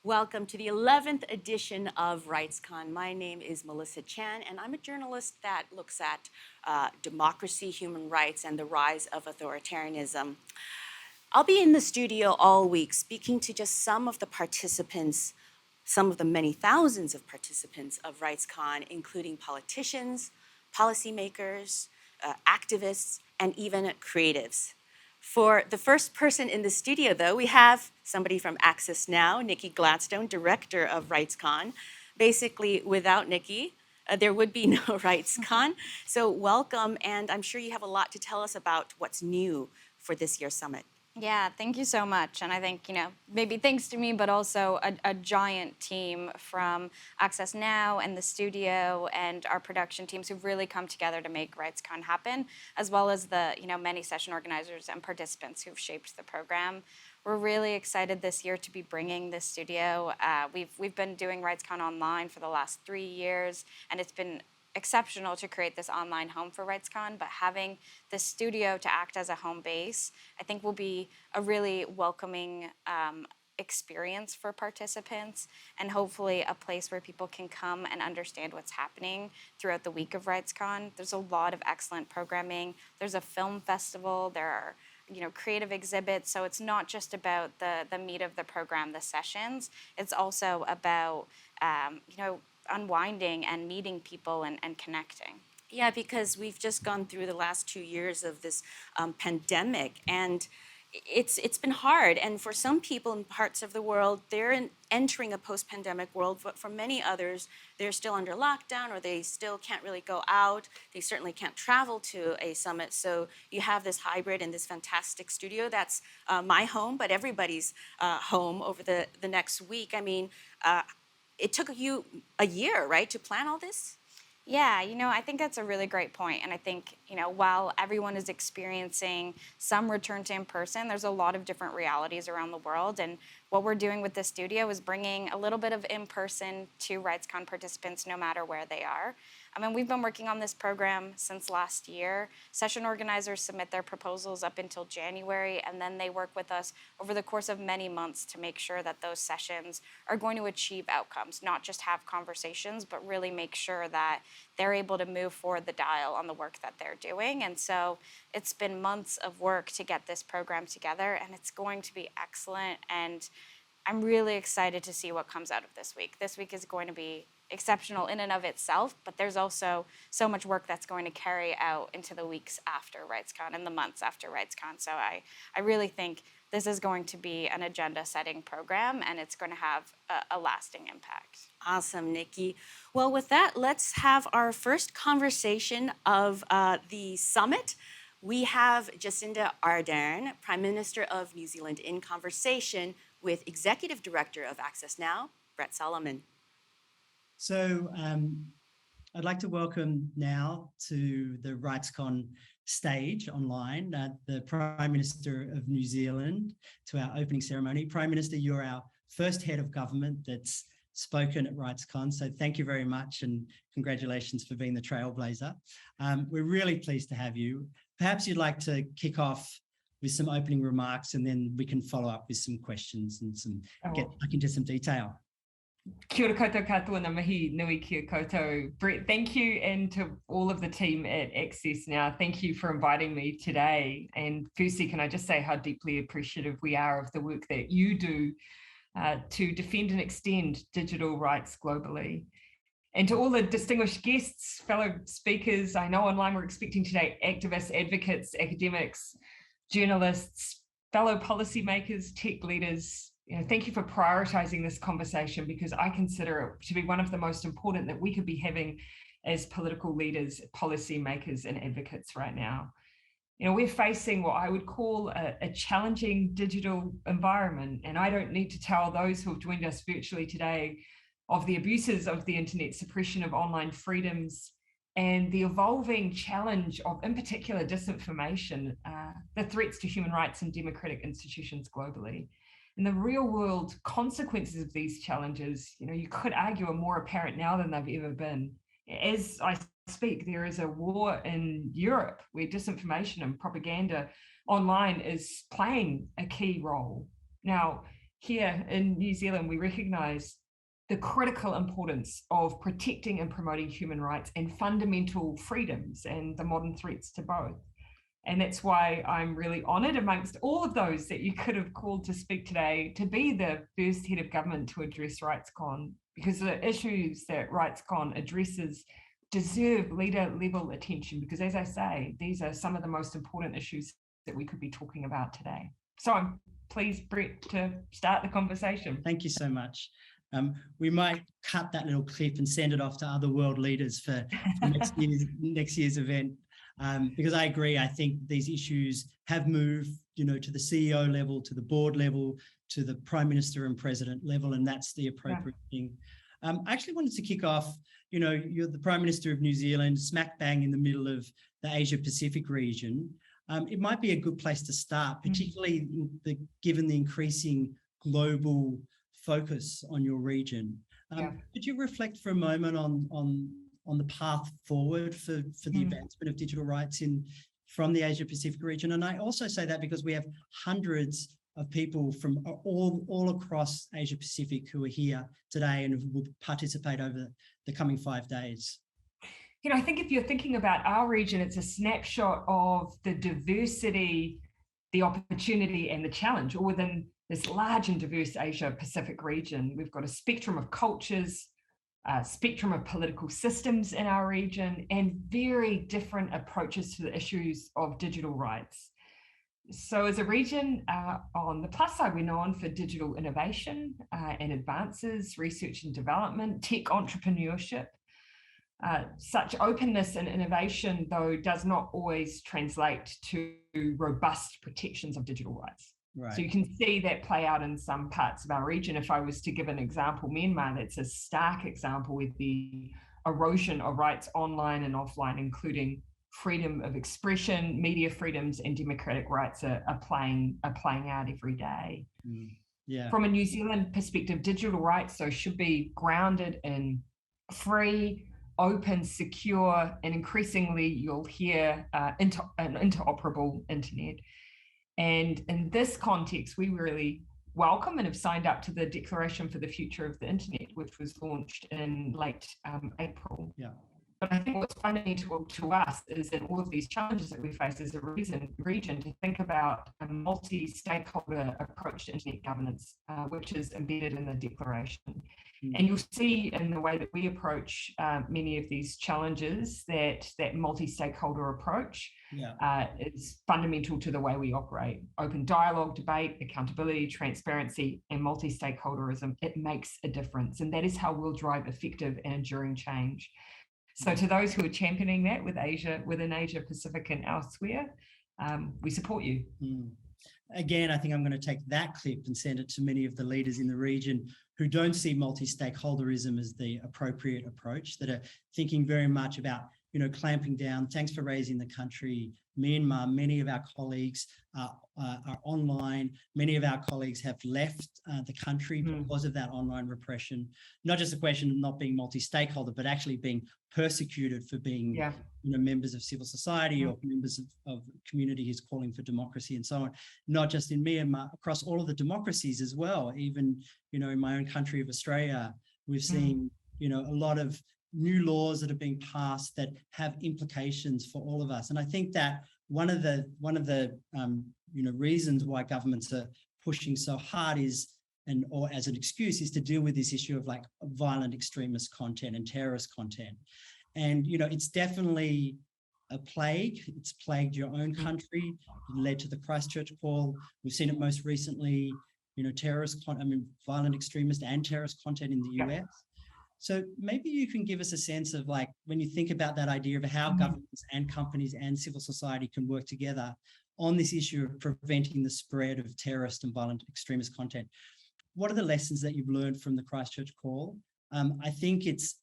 Welcome to the 11th edition of RightsCon. My name is Melissa Chan, and I'm a journalist that looks at democracy, human rights, and the rise of authoritarianism. I'll be in the studio all week speaking to just some of the participants, some of the many thousands of participants of RightsCon, including politicians, policymakers, activists, and even creatives. For the first person in the studio, though, we have somebody from Access Now, Nikki Gladstone, director of RightsCon. Basically, without Nikki, there would be no RightsCon. So welcome, and I'm sure you have a lot to tell us about what's new for this year's summit. Yeah, thank you so much. And I think, maybe thanks to me, but also a giant team from Access Now and the studio and our production teams who've really come together to make RightsCon happen, as well as the, many session organizers and participants who've shaped the program. We're really excited this year to be bringing this studio. We've been doing RightsCon online for the last 3 years, and it's been exceptional to create this online home for RightsCon, but having the studio to act as a home base, I think will be a really welcoming experience for participants, and hopefully a place where people can come and understand what's happening throughout the week of RightsCon. There's a lot of excellent programming. There's a film festival. There are creative exhibits. So it's not just about the meat of the program, the sessions. It's also about, unwinding and meeting people and connecting. Yeah, because we've just gone through the last 2 years of this pandemic, and it's been hard. And for some people in parts of the world, they're entering a post-pandemic world, but for many others, they're still under lockdown, or they still can't really go out. They certainly can't travel to a summit. So you have this hybrid and this fantastic studio that's my home, but everybody's home over the next week. I mean, it took you a year, right, to plan all this? Yeah, I think that's a really great point. And I think, while everyone is experiencing some return to in-person, there's a lot of different realities around the world. And what we're doing with the studio is bringing a little bit of in-person to RightsCon participants no matter where they are. I mean, we've been working on this program since last year. Session organizers submit their proposals up until January, and then they work with us over the course of many months to make sure that those sessions are going to achieve outcomes, not just have conversations, but really make sure that they're able to move forward the dial on the work that they're doing. And so it's been months of work to get this program together, and it's going to be excellent. And I'm really excited to see what comes out of this week. This week is going to be exceptional in and of itself, but there's also so much work that's going to carry out into the weeks after RightsCon and the months after RightsCon. So I really think this is going to be an agenda-setting program, and it's going to have a lasting impact. Awesome, Nikki. Well, with that, let's have our first conversation of the summit. We have Jacinda Ardern, Prime Minister of New Zealand, in conversation with Executive Director of Access Now, Brett Solomon. So I'd like to welcome now to the RightsCon stage online the Prime Minister of New Zealand to our opening ceremony. Prime Minister, you're our first head of government that's spoken at RightsCon, so thank you very much and congratulations for being the trailblazer. We're really pleased to have you. Perhaps you'd like to kick off with some opening remarks, and then we can follow up with some questions and get into some detail. Kia ora koutou katoa na mihi nui kia koutou. Brett, thank you, and to all of the team at Access Now, thank you for inviting me today. And firstly, can I just say how deeply appreciative we are of the work that you do to defend and extend digital rights globally. And to all the distinguished guests, fellow speakers, I know online we're expecting today activists, advocates, academics, journalists, fellow policymakers, tech leaders. Thank you for prioritizing this conversation, because I consider it to be one of the most important that we could be having as political leaders, policymakers, and advocates right now. We're facing what I would call a challenging digital environment, and I don't need to tell those who have joined us virtually today of the abuses of the internet, suppression of online freedoms, and the evolving challenge of, in particular, disinformation, the threats to human rights and democratic institutions globally. And the real world consequences of these challenges, you could argue are more apparent now than they've ever been. As I speak, there is a war in Europe where disinformation and propaganda online is playing a key role. Now, here in New Zealand, we recognise the critical importance of protecting and promoting human rights and fundamental freedoms and the modern threats to both. And that's why I'm really honoured, amongst all of those that you could have called to speak today, to be the first head of government to address RightsCon, because the issues that RightsCon addresses deserve leader-level attention, because as I say, these are some of the most important issues that we could be talking about today. So I'm pleased, Brett, to start the conversation. Thank you so much. We might cut that little clip and send it off to other world leaders for next year's event, because I agree. I think these issues have moved, to the CEO level, to the board level, to the Prime Minister and President level, and that's the appropriate thing. I actually wanted to kick off, you're the Prime Minister of New Zealand, smack bang in the middle of the Asia Pacific region. It might be a good place to start, particularly given the increasing global focus on your region. Could you reflect for a moment on the path forward for the advancement of digital rights from the Asia Pacific region? And I also say that because we have hundreds of people from all across Asia Pacific who are here today and will participate over the coming 5 days. I think if you're thinking about our region, it's a snapshot of the diversity, the opportunity and the challenge within this large and diverse Asia Pacific region. We've got a spectrum of cultures, a spectrum of political systems in our region, and very different approaches to the issues of digital rights. So as a region, on the plus side, we're known for digital innovation and advances, research and development, tech entrepreneurship. Such openness and innovation, though, does not always translate to robust protections of digital rights. Right. So you can see that play out in some parts of our region. If I was to give an example, Myanmar, that's a stark example with the erosion of rights online and offline, including freedom of expression, media freedoms, and democratic rights are playing out every day. Yeah. From a New Zealand perspective, digital rights, so should be grounded in free, open, secure, and increasingly you'll hear an interoperable internet. And in this context, we really welcome and have signed up to the Declaration for the Future of the Internet, which was launched in late April. Yeah. But I think what's fundamental to us is in all of these challenges that we face as a region to think about a multi-stakeholder approach to internet governance, which is embedded in the declaration. And you'll see in the way that we approach many of these challenges that multi-stakeholder approach is fundamental to the way we operate. Open dialogue, debate, accountability, transparency, and multi-stakeholderism, it makes a difference. And that is how we'll drive effective and enduring change. So to those who are championing that within Asia Pacific and elsewhere, we support you. Again, I think I'm going to take that clip and send it to many of the leaders in the region who don't see multi-stakeholderism as the appropriate approach, that are thinking very much about, clamping down. Thanks for raising the country, Myanmar. Many of our colleagues are online. Many of our colleagues have left the country because of that online repression. Not just a question of not being multi-stakeholder, but actually being persecuted for being members of civil society or members of community who's calling for democracy and so on. Not just in Myanmar, across all of the democracies as well. Even, in my own country of Australia, we've seen, a lot of new laws that are being passed that have implications for all of us. And I think that one of the reasons why governments are pushing so hard or as an excuse is to deal with this issue of like violent extremist content and terrorist content. And, it's definitely a plague. It's plagued your own country. It led to the Christchurch call. We've seen it most recently, violent extremist and terrorist content in the US. So maybe you can give us a sense of like, when you think about that idea of how governments and companies and civil society can work together on this issue of preventing the spread of terrorist and violent extremist content. What are the lessons that you've learned from the Christchurch call? I think it's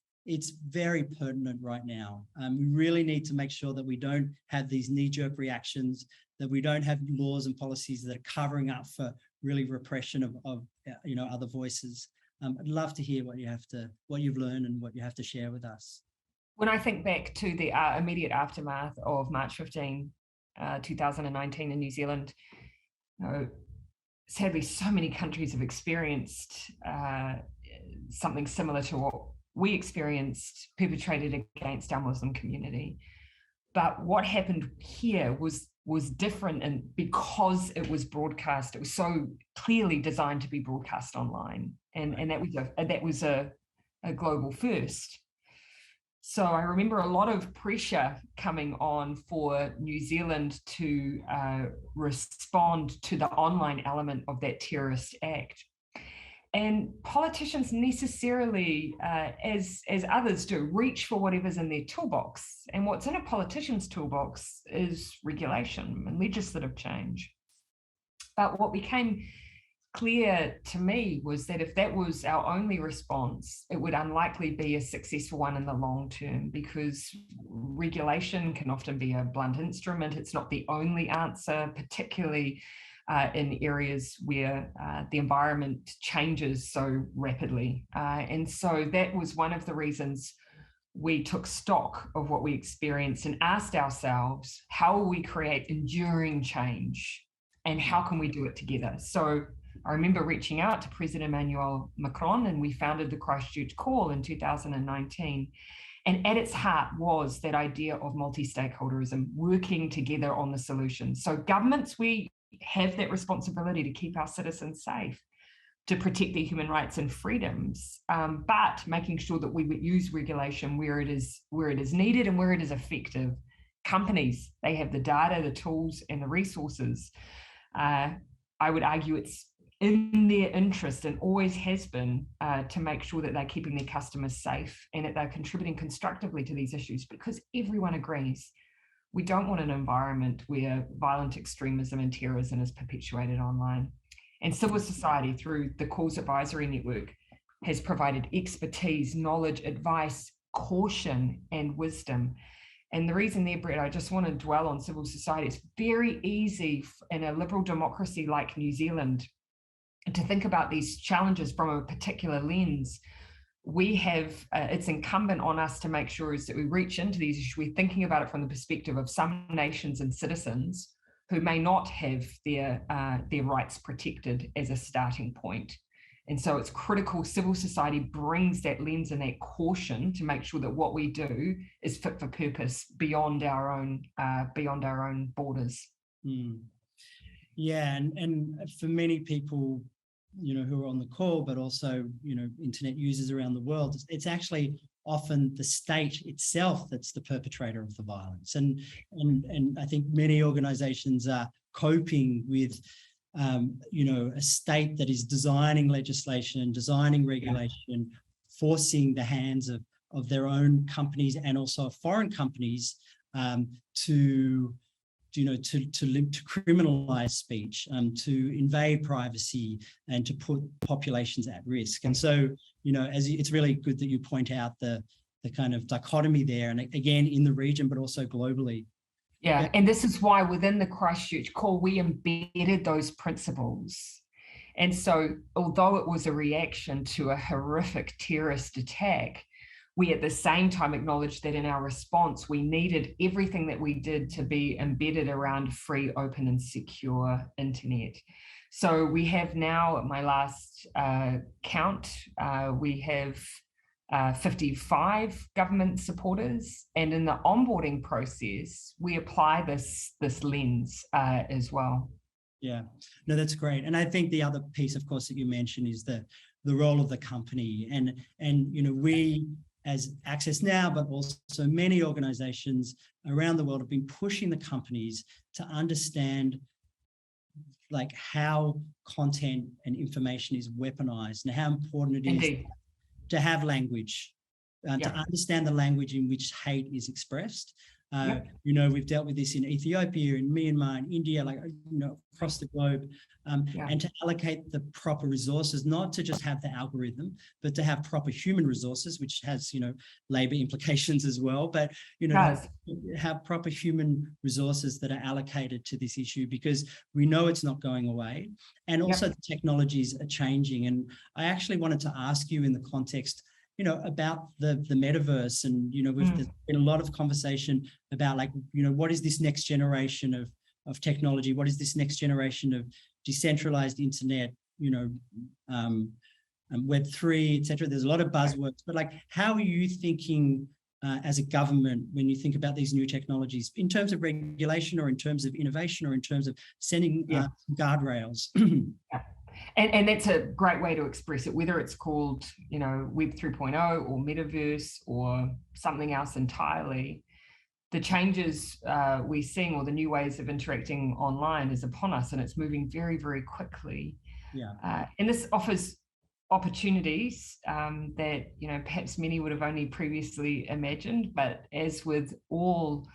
very pertinent right now. We really need to make sure that we don't have these knee-jerk reactions, that we don't have laws and policies that are covering up for really repression of other voices. I'd love to hear what you've learned and what you have to share with us. When I think back to the immediate aftermath of March 15, 2019 in New Zealand, sadly, so many countries have experienced something similar to what we experienced perpetrated against our Muslim community. But what happened here was different, and because it was broadcast, it was so clearly designed to be broadcast online, and that was a global first. So I remember a lot of pressure coming on for New Zealand to respond to the online element of that terrorist act. And politicians necessarily, as others do, reach for whatever's in their toolbox. And what's in a politician's toolbox is regulation and legislative change. But what became clear to me was that if that was our only response, it would unlikely be a successful one in the long term, because regulation can often be a blunt instrument. It's not the only answer, particularly in areas where the environment changes so rapidly. And so that was one of the reasons we took stock of what we experienced and asked ourselves, how will we create enduring change, and how can we do it together? So I remember reaching out to President Emmanuel Macron, and we founded the Christchurch Call in 2019. And at its heart was that idea of multi-stakeholderism, working together on the solution. So governments, we have that responsibility to keep our citizens safe, to protect their human rights and freedoms, but making sure that we use regulation where it is needed and where it is effective. Companies, they have the data, the tools, and the resources. I would argue it's in their interest, and always has been, to make sure that they're keeping their customers safe and that they're contributing constructively to these issues, because everyone agrees we don't want an environment where violent extremism and terrorism is perpetuated online. And civil society, through the Calls Advisory Network, has provided expertise, knowledge, advice, caution, and wisdom. And the reason there, Brett, I just want to dwell on civil society. It's very easy in a liberal democracy like New Zealand to think about these challenges from a particular lens. We have, it's incumbent on us to make sure is that we reach into these issues. We're thinking about it from the perspective of some nations and citizens who may not have their rights protected as a starting point. And so it's critical civil society brings that lens and that caution to make sure that what we do is fit for purpose beyond our own borders. Yeah, and for many people, who are on the call, but also, internet users around the world, it's actually often the state itself that's the perpetrator of the violence. And I think many organizations are coping with, a state that is designing legislation and designing regulation, forcing the hands of their own companies and also foreign companies to criminalize speech, to invade privacy, and to put populations at risk. And so, it's really good that you point out the kind of dichotomy there, and again, in the region, but also globally. Yeah, and this is why within the Christchurch Call, we embedded those principles. And so, although it was a reaction to a horrific terrorist attack, we at the same time acknowledged that in our response, we needed everything that we did to be embedded around free, open, and secure internet. So we have now, at my last count, we have 55 government supporters, and in the onboarding process, we apply this lens as well. Yeah, no, that's great. And I think the other piece, of course, that you mentioned is the role of the company, and we, as Access Now, but also many organizations around the world, have been pushing the companies to understand how content and information is weaponized, and how important it is to have language, to understand the language in which hate is expressed. We've dealt with this in Ethiopia, in Myanmar, in India, across the globe, and to allocate the proper resources, not to just have the algorithm, but to have proper human resources, which has, labor implications as well, but, have proper human resources that are allocated to this issue, because we know it's not going away. And also the technologies are changing. And I actually wanted to ask you in the context about the metaverse, and there's been a lot of conversation about what is this next generation of technology? What is this next generation of decentralized internet, Web3, etc. There's a lot of buzzwords, but like, how are you thinking as a government when you think about these new technologies in terms of regulation or in terms of innovation or in terms of setting guardrails? And that's a great way to express it, whether it's called, Web 3.0 or metaverse or something else entirely. The changes we're seeing, or the new ways of interacting online, is upon us, and it's moving very, very quickly. And this offers opportunities that perhaps many would have only previously imagined, but as with all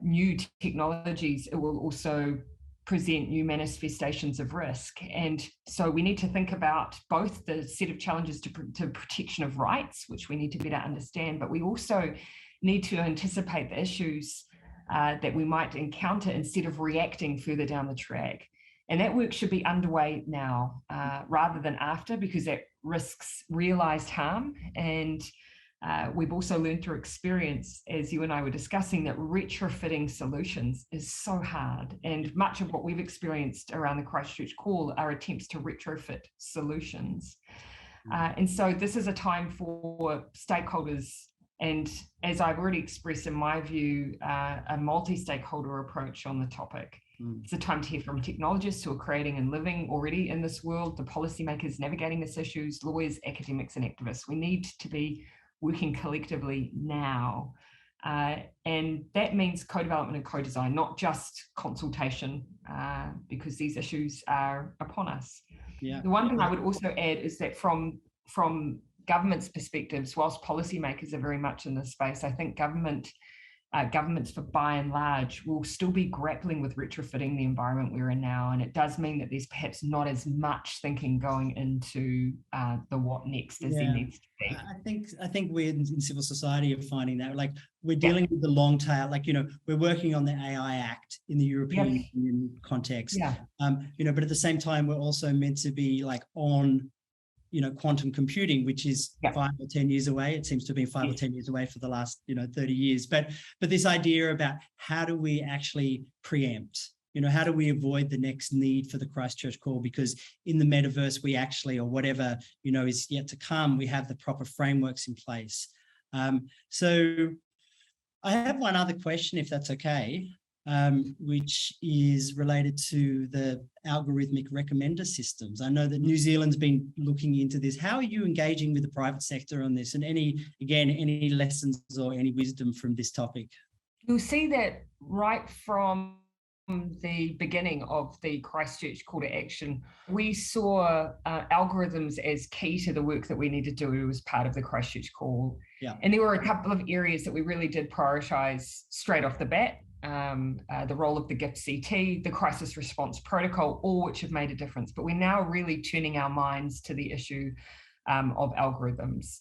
new technologies, it will also present new manifestations of risk. And so we need to think about both the set of challenges to protection of rights, which we need to better understand, but we also need to anticipate the issues that we might encounter instead of reacting further down the track. And that work should be underway now rather than after, because that risks realized harm. And we've also learned through experience, as you and I were discussing, that retrofitting solutions is so hard. And much of what we've experienced around the Christchurch call are attempts to retrofit solutions. And so this is a time for stakeholders, and as I've already expressed in my view, a multi-stakeholder approach on the topic. It's a time to hear from technologists who are creating and living already in this world, the policymakers navigating these issues, lawyers, academics, and activists. We need to be working collectively now. And that means co-development and co-design, not just consultation, because these issues are upon us. The one thing I would also add is that from government's perspectives, whilst policymakers are very much in this space, I think governments, for by and large, will still be grappling with retrofitting the environment we're in now. And it does mean that there's perhaps not as much thinking going into the what next as there needs to be. I think we in civil society are finding that, like, we're dealing with the long tail, like, we're working on the AI Act in the European Union context, but at the same time, we're also meant to be like on quantum computing, which is 5 or 10 years away. It seems to be 5 or 10 years away for the last, 30 years. But this idea about how do we actually preempt, how do we avoid the next need for the Christchurch call? Because in the metaverse, we actually, or whatever, is yet to come, we have the proper frameworks in place. So I have one other question, if that's okay, which is related to the algorithmic recommender systems. I know that New Zealand's been looking into this. How are you engaging with the private sector on this? And any lessons or any wisdom from this topic? You'll see that right from the beginning of the Christchurch call to action, we saw algorithms as key to the work that we need to do as part of the Christchurch call. And there were a couple of areas that we really did prioritise straight off the bat. The role of the GIFT-CT, the crisis response protocol, all which have made a difference. But we're now really turning our minds to the issue of algorithms.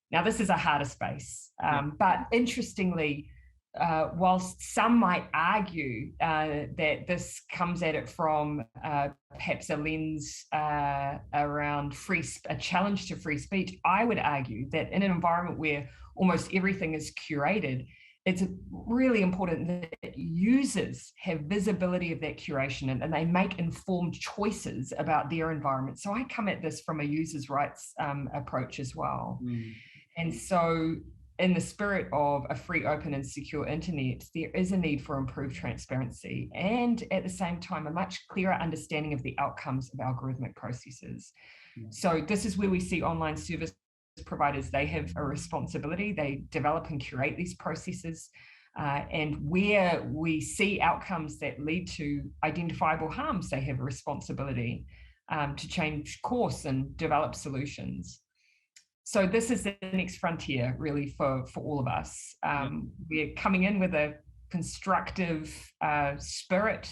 Now, this is a harder space, but interestingly, whilst some might argue that this comes at it from perhaps a lens around a challenge to free speech, I would argue that in an environment where almost everything is curated, it's really important that users have visibility of that curation and they make informed choices about their environment. So I come at this from a users' rights approach as well. And so in the spirit of a free, open and secure internet, there is a need for improved transparency and at the same time, a much clearer understanding of the outcomes of algorithmic processes. So this is where we see online service providers, they have a responsibility. They develop and curate these processes. And where we see outcomes that lead to identifiable harms, they have a responsibility to change course and develop solutions. So this is the next frontier, really, for all of us. We're coming in with a constructive spirit.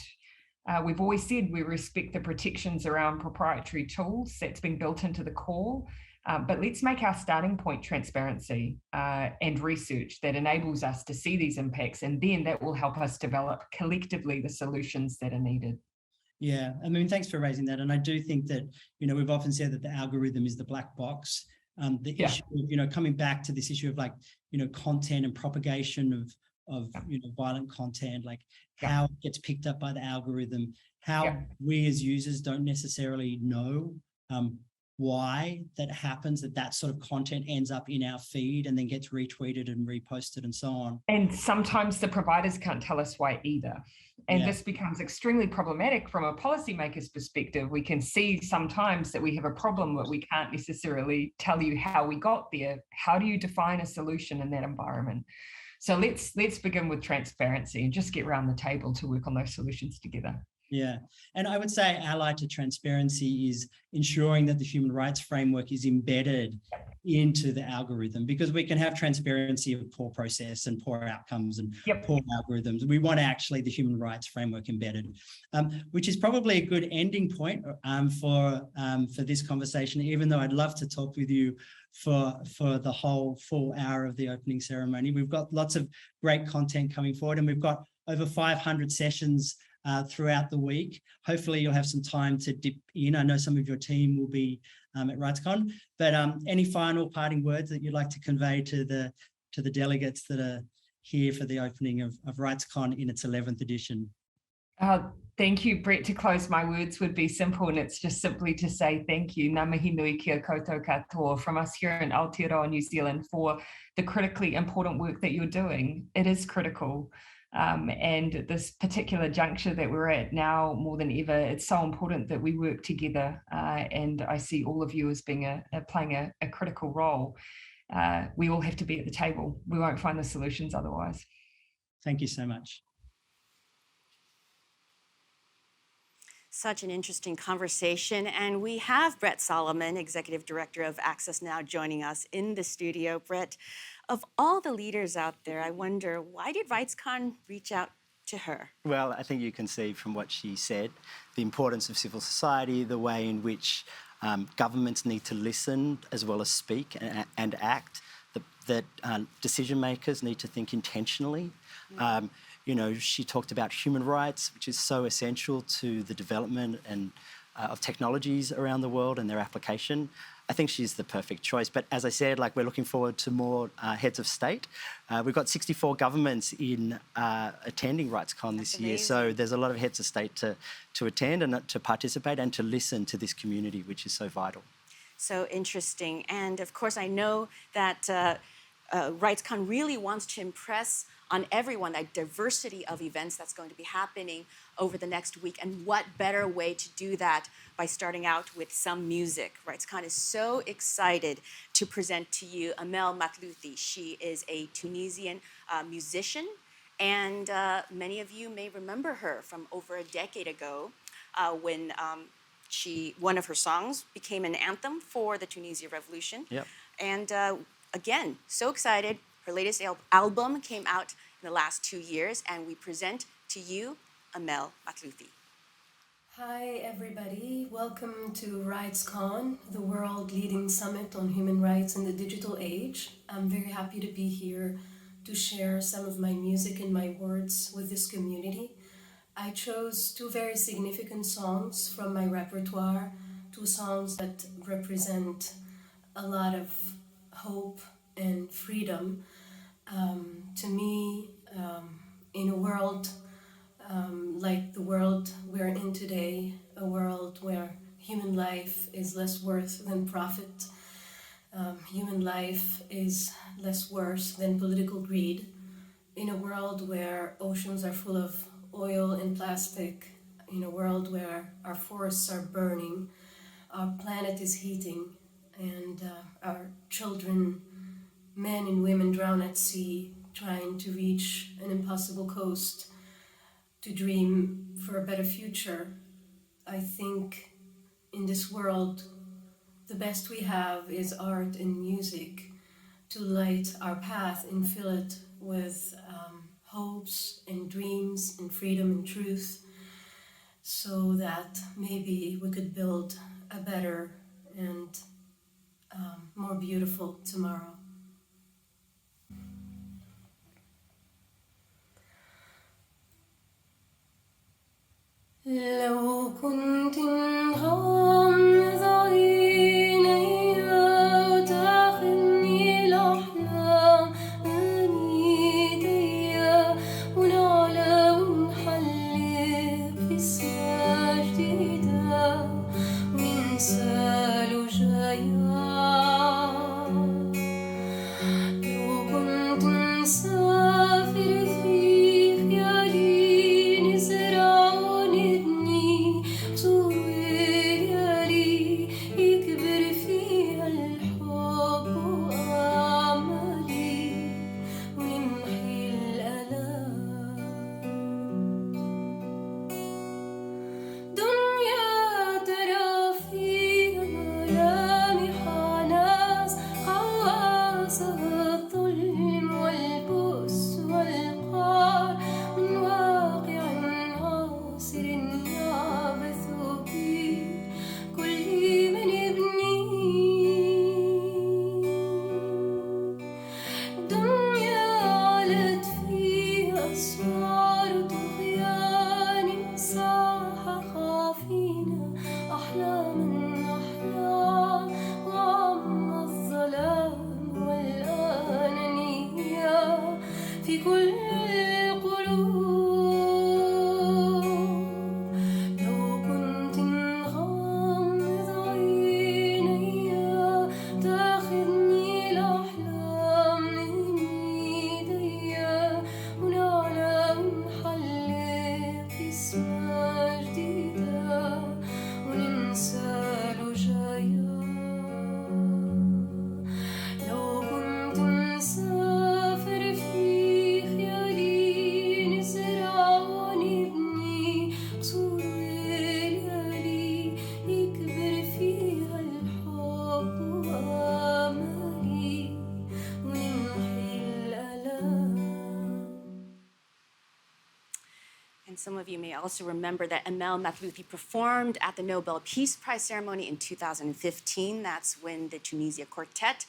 We've always said we respect the protections around proprietary tools. That's been built into the call. But let's make our starting point transparency and research that enables us to see these impacts, and then that will help us develop collectively the solutions that are needed. Yeah, I mean, thanks for raising that. And I do think that, we've often said that the algorithm is the black box. The issue of, coming back to this issue of like, content and propagation of violent content, like how it gets picked up by the algorithm, how we as users don't necessarily know why that happens, that sort of content ends up in our feed and then gets retweeted and reposted and so on. And sometimes the providers can't tell us why either. And Yeah. this becomes extremely problematic from a policymaker's perspective. We can see sometimes that we have a problem, but we can't necessarily tell you how we got there. How do you define a solution in that environment? So let's begin with transparency and just get around the table to work on those solutions together. Yeah, and I would say allied to transparency is ensuring that the human rights framework is embedded into the algorithm, because we can have transparency of poor process and poor outcomes and poor algorithms. We want actually the human rights framework embedded, which is probably a good ending point for this conversation, even though I'd love to talk with you for the whole full hour of the opening ceremony. We've got lots of great content coming forward, and we've got over 500 sessions throughout the week. Hopefully you'll have some time to dip in. I know some of your team will be at RightsCon, but any final parting words that you'd like to convey to the delegates that are here for the opening of RightsCon in its 11th edition? Thank you, Brett. To close, my words would be simple, and it's just simply to say thank you, ngā mihi nui kia koutou katoa, from us here in Aotearoa, New Zealand, for the critically important work that you're doing. It is critical. And this particular juncture that we're at now, more than ever, it's so important that we work together. And I see all of you as being playing a critical role. We all have to be at the table. We won't find the solutions otherwise. Thank you so much. Such an interesting conversation. And we have Brett Solomon, Executive Director of Access Now, joining us in the studio. Brett, of all the leaders out there, I wonder, why did RightsCon reach out to her? Well, I think you can see from what she said, the importance of civil society, the way in which governments need to listen as well as speak and act, that decision makers need to think intentionally. She talked about human rights, which is so essential to the development and of technologies around the world and their application. I think she's the perfect choice. But as I said, we're looking forward to more heads of state. We've got 64 governments attending RightsCon this year. So there's a lot of heads of state to attend and to participate and to listen to this community, which is so vital. So interesting. And of course, I know that RightsCon really wants to impress on everyone that diversity of events that's going to be happening over the next week. And what better way to do that by starting out with some music. RightsCon is so excited to present to you Amel Matlouthi. She is a Tunisian musician, and many of you may remember her from over a decade ago when one of her songs became an anthem for the Tunisia Revolution. Yep. And again, so excited. Her latest album came out in the last 2 years, and we present to you Amel Matlouthi. Hi, everybody. Welcome to RightsCon, the world-leading summit on human rights in the digital age. I'm very happy to be here to share some of my music and my words with this community. I chose 2 very significant songs from my repertoire, 2 songs that represent a lot of hope and freedom. To me, in a world like the world we're in today, a world where human life is less worth than profit, human life is less worse than political greed, in a world where oceans are full of oil and plastic, in a world where our forests are burning, our planet is heating, and our children, men and women, drown at sea trying to reach an impossible coast to dream for a better future. I think in this world, the best we have is art and music to light our path and fill it with hopes and dreams and freedom and truth, so that maybe we could build a better and more beautiful tomorrow. لو كنت غامض عيني وتاخذني الأحلام أنيديا ونعلى ونحلق في السماء And some of you may also remember that Amel Mathlouthi performed at the Nobel Peace Prize ceremony in 2015. That's when the Tunisia Quartet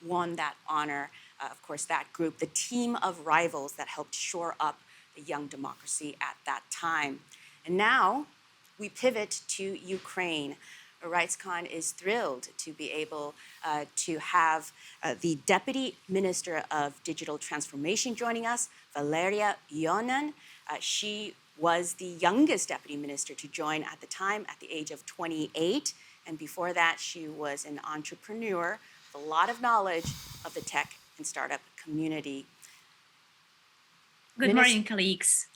won that honor. Of course, that group, the team of rivals that helped shore up the young democracy at that time. And now we pivot to Ukraine. RightsCon is thrilled to be able to have the Deputy Minister of Digital Transformation joining us, Valeria Ionan. She was the youngest deputy minister to join at the time, at the age of 28. And before that, she was an entrepreneur with a lot of knowledge of the tech and startup community. Good morning, colleagues.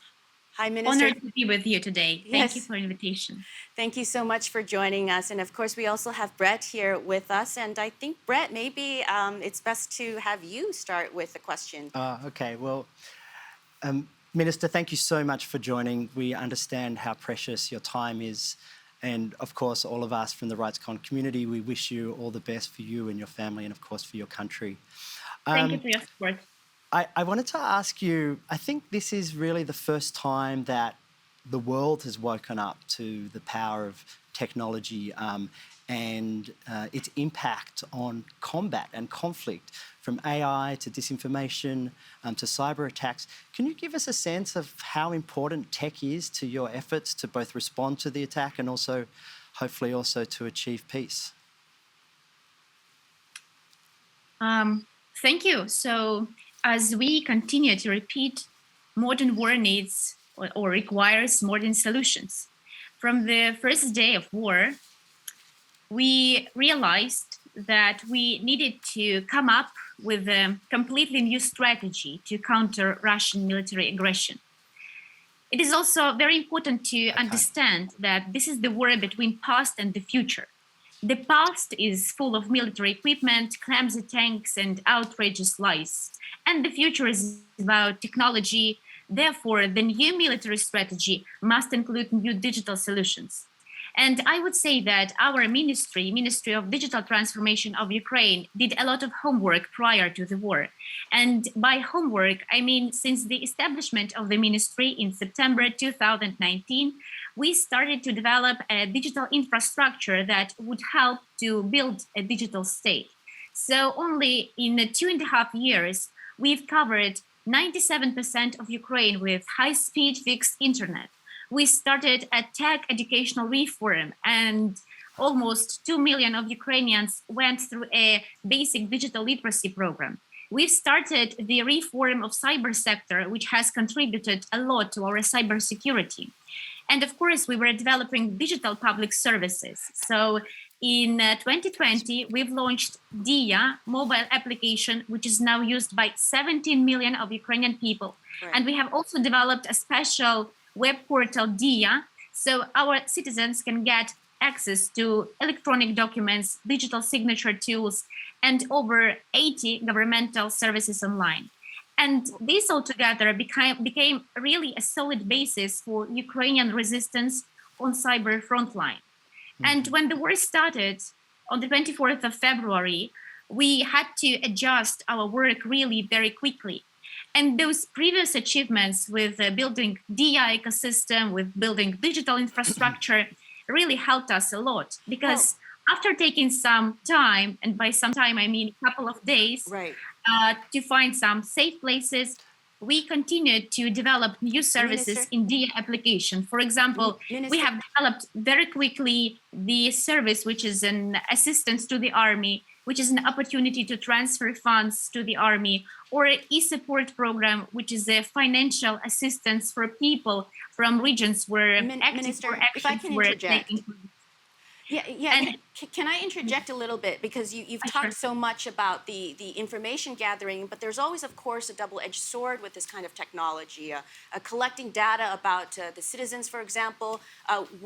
Hi, Minister. Honored to be with you today. Thank you for the invitation. Thank you so much for joining us. And of course, we also have Brett here with us. And I think, Brett, maybe it's best to have you start with the question. Okay, well, Minister, thank you so much for joining. We understand how precious your time is. And of course, all of us from the RightsCon community, we wish you all the best for you and your family and of course for your country. Thank you for your support. I wanted to ask you, I think this is really the first time that the world has woken up to the power of technology and its impact on combat and conflict, from AI to disinformation to cyber attacks. Can you give us a sense of how important tech is to your efforts to both respond to the attack and also, hopefully, also to achieve peace? Thank you. So, as we continue to repeat, modern war needs or requires modern solutions. From the first day of war, we realized that we needed to come up with a completely new strategy to counter Russian military aggression. It is also very important to understand that this is the war between past and the future. The past is full of military equipment, clumsy tanks, and outrageous lies. And the future is about technology. Therefore, the new military strategy must include new digital solutions. And I would say that our Ministry of Digital Transformation of Ukraine, did a lot of homework prior to the war. And by homework, I mean since the establishment of the ministry in September 2019, we started to develop a digital infrastructure that would help to build a digital state. So only in 2.5 years, we've covered 97% of Ukraine with high-speed fixed internet. We started a tech educational reform, and almost 2 million of Ukrainians went through a basic digital literacy program. We've started the reform of cyber sector, which has contributed a lot to our cybersecurity. And of course, we were developing digital public services. So in 2020, we've launched DIA mobile application, which is now used by 17 million of Ukrainian people. Right. And we have also developed a special web portal, DIA, so our citizens can get access to electronic documents, digital signature tools, and over 80 governmental services online. And this altogether became really a solid basis for Ukrainian resistance on cyber frontline. And when the war started on the 24th of February, we had to adjust our work really very quickly. And those previous achievements with building DI ecosystem, with building digital infrastructure, really helped us a lot. Because after taking some time, and by some time I mean a couple of days, Right. To find some safe places, we continued to develop new services Minister? in DI application. For example, Minister? we have developed very quickly the service, which is an assistance to the army, which is an opportunity to transfer funds to the army, or an e-support program, which is a financial assistance for people from regions where Minister, if I can interject. Yeah. And- Can I interject a little bit? Because you've talked so much about the information gathering, but there's always, of course, a double-edged sword with this kind of technology. Collecting data about the citizens, for example,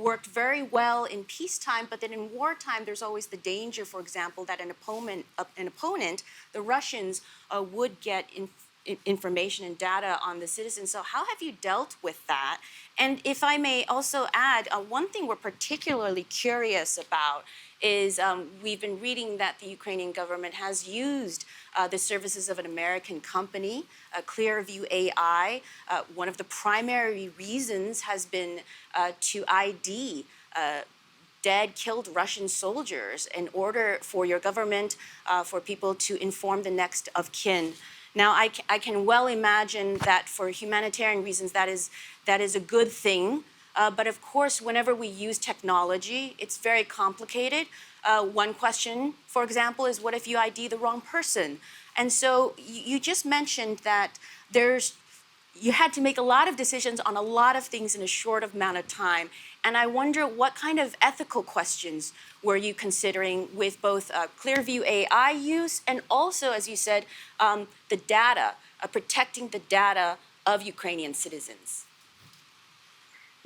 worked very well in peacetime, but then in wartime, there's always the danger, for example, that an opponent, the Russians, would get information and data on the citizens. So how have you dealt with that? And if I may also add, one thing we're particularly curious about is we've been reading that the Ukrainian government has used the services of an American company, Clearview AI. One of the primary reasons has been to ID dead, killed Russian soldiers in order for your government, for people to inform the next of kin. Now, I can well imagine that for humanitarian reasons, that is a good thing. But of course, whenever we use technology, it's very complicated. One question, for example, is what if you ID the wrong person? And so you just mentioned that you had to make a lot of decisions on a lot of things in a short amount of time. And I wonder what kind of ethical questions were you considering with both Clearview AI use and also, as you said, the data, protecting the data of Ukrainian citizens?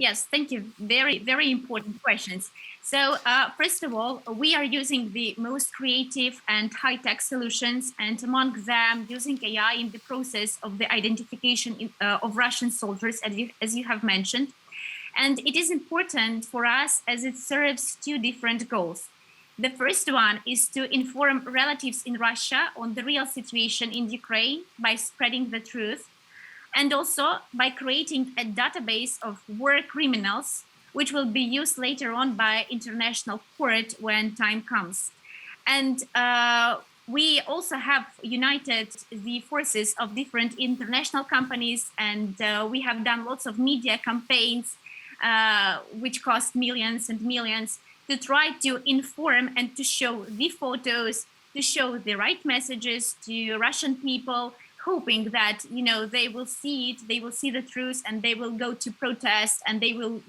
Yes, thank you. Very, very important questions. So first of all, we are using the most creative and high-tech solutions, and among them using AI in the process of the identification of Russian soldiers, as you have mentioned. And it is important for us as it serves two different goals. The first one is to inform relatives in Russia on the real situation in Ukraine by spreading the truth, and also by creating a database of war criminals, which will be used later on by international court when time comes. And we also have united the forces of different international companies, and we have done lots of media campaigns, which cost millions and millions, to try to inform and to show the photos, to show the right messages to Russian people, hoping that they will see it, they will see the truth, and they will go to protest, and they will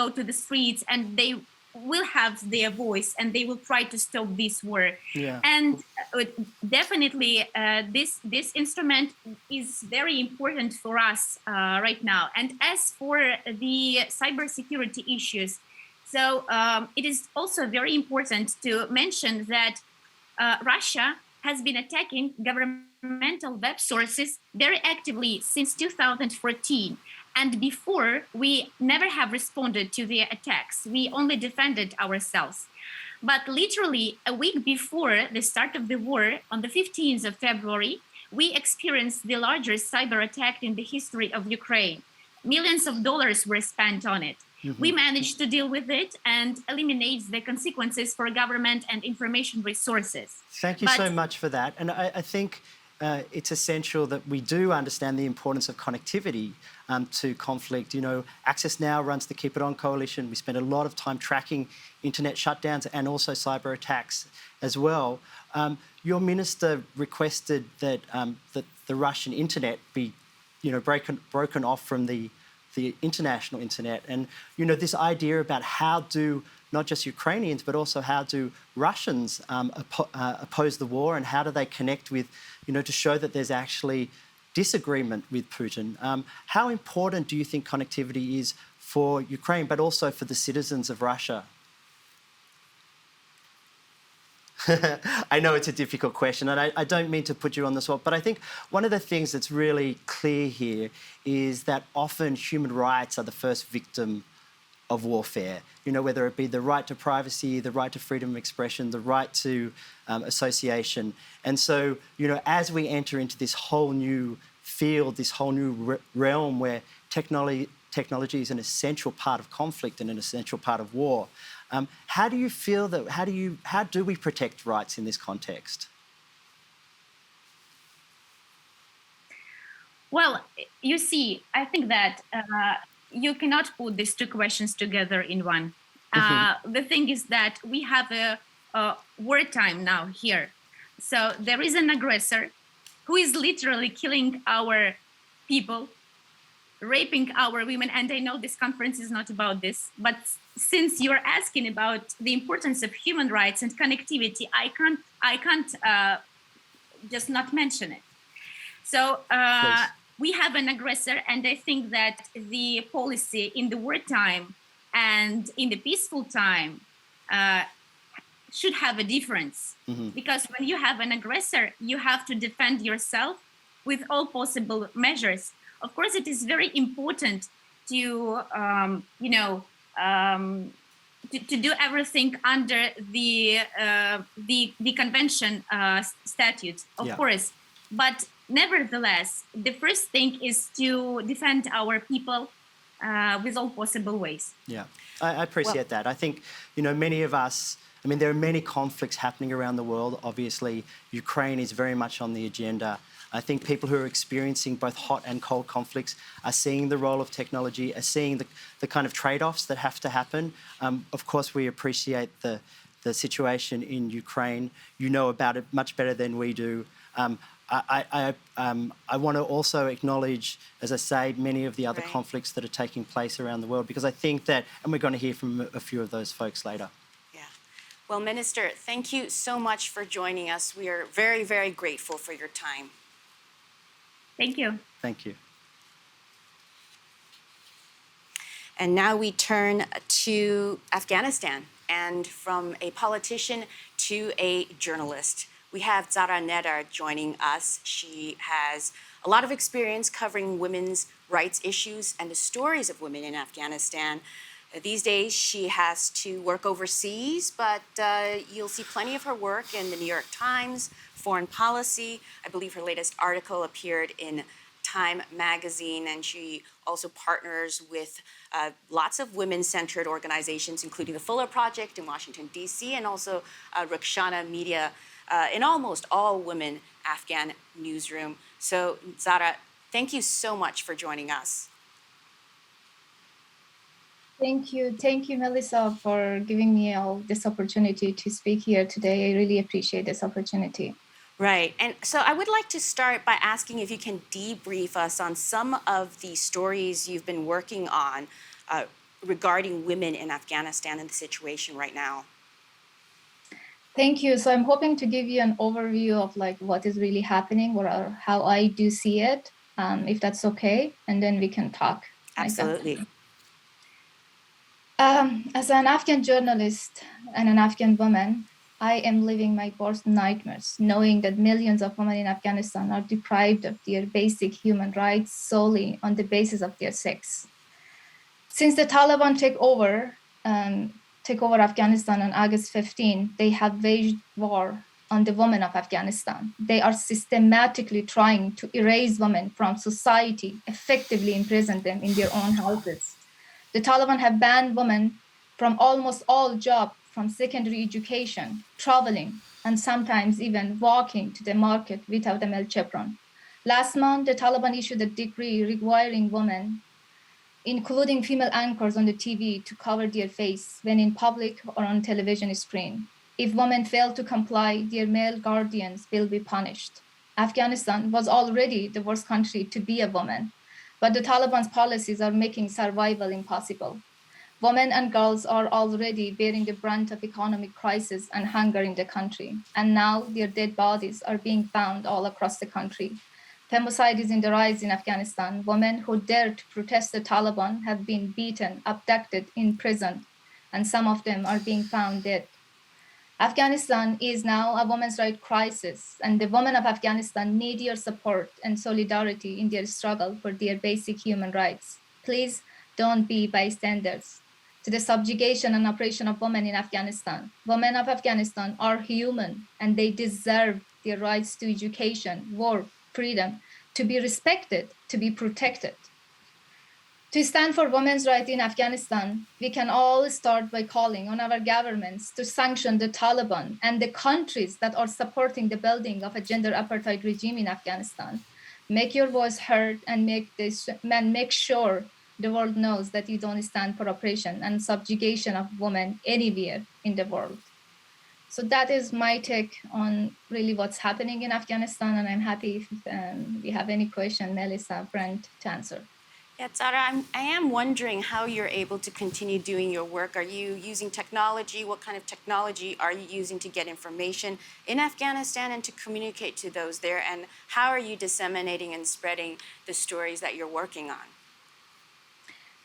go to the streets, and they will have their voice, and they will try to stop this war. Yeah. And definitely, this instrument is very important for us right now. And as for the cybersecurity issues, so it is also very important to mention that Russia has been attacking governmental web sources very actively since 2014. And before, we never have responded to their attacks. We only defended ourselves. But literally a week before the start of the war, on the 15th of February, we experienced the largest cyber attack in the history of Ukraine. Millions of dollars were spent on it. Mm-hmm. We managed to deal with it and eliminate the consequences for government and information resources. Thank you so much for that. And I think it's essential that we do understand the importance of connectivity to conflict. Access Now runs the Keep It On Coalition. We spend a lot of time tracking internet shutdowns and also cyber attacks as well. Your minister requested that the Russian internet be, broken off from the international internet. And, this idea about how do not just Ukrainians, but also how do Russians oppose the war, and how do they connect with, to show that there's actually disagreement with Putin. How important do you think connectivity is for Ukraine, but also for the citizens of Russia? I know it's a difficult question, and I don't mean to put you on the spot, but I think one of the things that's really clear here is that often human rights are the first victim of warfare, whether it be the right to privacy, the right to freedom of expression, the right to association. And so, as we enter into this whole new field, this whole new realm where technology is an essential part of conflict and an essential part of war, how do you feel that, how do we protect rights in this context? Well, you see, I think that you cannot put these two questions together in one. The thing is that we have a wartime now here. So there is an aggressor who is literally killing our people, raping our women. And I know this conference is not about this, but since you're asking about the importance of human rights and connectivity, I can't just not mention it. So we have an aggressor, and I think that the policy in the wartime and in the peaceful time should have a difference. Mm-hmm. Because when you have an aggressor, you have to defend yourself with all possible measures. Of course, it is very important to to do everything under the convention statutes, of course. But nevertheless, the first thing is to defend our people with all possible ways. Yeah, I appreciate that. I think, many of us, there are many conflicts happening around the world. Obviously, Ukraine is very much on the agenda. I think people who are experiencing both hot and cold conflicts are seeing the role of technology, are seeing the kind of trade-offs that have to happen. Of course, we appreciate the situation in Ukraine. You know about it much better than we do. I want to also acknowledge, as I say, many of the other conflicts that are taking place around the world, because I think that, and we're going to hear from a few of those folks later. Yeah. Well, Minister, thank you so much for joining us. We are very, very grateful for your time. Thank you. Thank you. And now we turn to Afghanistan, and from a politician to a journalist. We have Zara Nedar joining us. She has a lot of experience covering women's rights issues and the stories of women in Afghanistan. These days, she has to work overseas, but you'll see plenty of her work in the New York Times, Foreign Policy. I believe her latest article appeared in Time magazine, and she also partners with lots of women-centered organizations, including the Fuller Project in Washington, D.C., and also Rakshana Media, in almost all women Afghan newsroom. So, Zara, thank you so much for joining us. Thank you, Melissa, for giving me all this opportunity to speak here today. I really appreciate this opportunity. Right, and so I would like to start by asking if you can debrief us on some of the stories you've been working on regarding women in Afghanistan and the situation right now. Thank you. So I'm hoping to give you an overview of what is really happening or how I do see it, if that's okay, and then we can talk. Absolutely. As an Afghan journalist and an Afghan woman, I am living my worst nightmares, knowing that millions of women in Afghanistan are deprived of their basic human rights solely on the basis of their sex. Since the Taliban took over Afghanistan on August 15, they have waged war on the women of Afghanistan. They are systematically trying to erase women from society, effectively imprison them in their own houses. The Taliban have banned women from almost all jobs, from secondary education, traveling, and sometimes even walking to the market without a male chaperone. Last month, the Taliban issued a decree requiring women, including female anchors on the TV, to cover their face when in public or on television screen. If women fail to comply, their male guardians will be punished. Afghanistan was already the worst country to be a woman, but the Taliban's policies are making survival impossible. Women and girls are already bearing the brunt of economic crisis and hunger in the country, and now their dead bodies are being found all across the country. Femicide is in the rise in Afghanistan. Women who dared to protest the Taliban have been beaten, abducted, imprisoned, and some of them are being found dead. Afghanistan is now a women's rights crisis, and the women of Afghanistan need your support and solidarity in their struggle for their basic human rights. Please don't be bystanders to the subjugation and oppression of women in Afghanistan. Women of Afghanistan are human, and they deserve their rights to education, work, freedom, to be respected, to be protected. To stand for women's rights in Afghanistan, we can all start by calling on our governments to sanction the Taliban and the countries that are supporting the building of a gender apartheid regime in Afghanistan. Make your voice heard and make sure the world knows that you don't stand for oppression and subjugation of women anywhere in the world. So that is my take on really what's happening in Afghanistan, and I'm happy if we have any question, Melissa, Brent, to answer. Yeah, Zara, I am wondering how you're able to continue doing your work. Are you using technology? What kind of technology are you using to get information in Afghanistan and to communicate to those there? And how are you disseminating and spreading the stories that you're working on?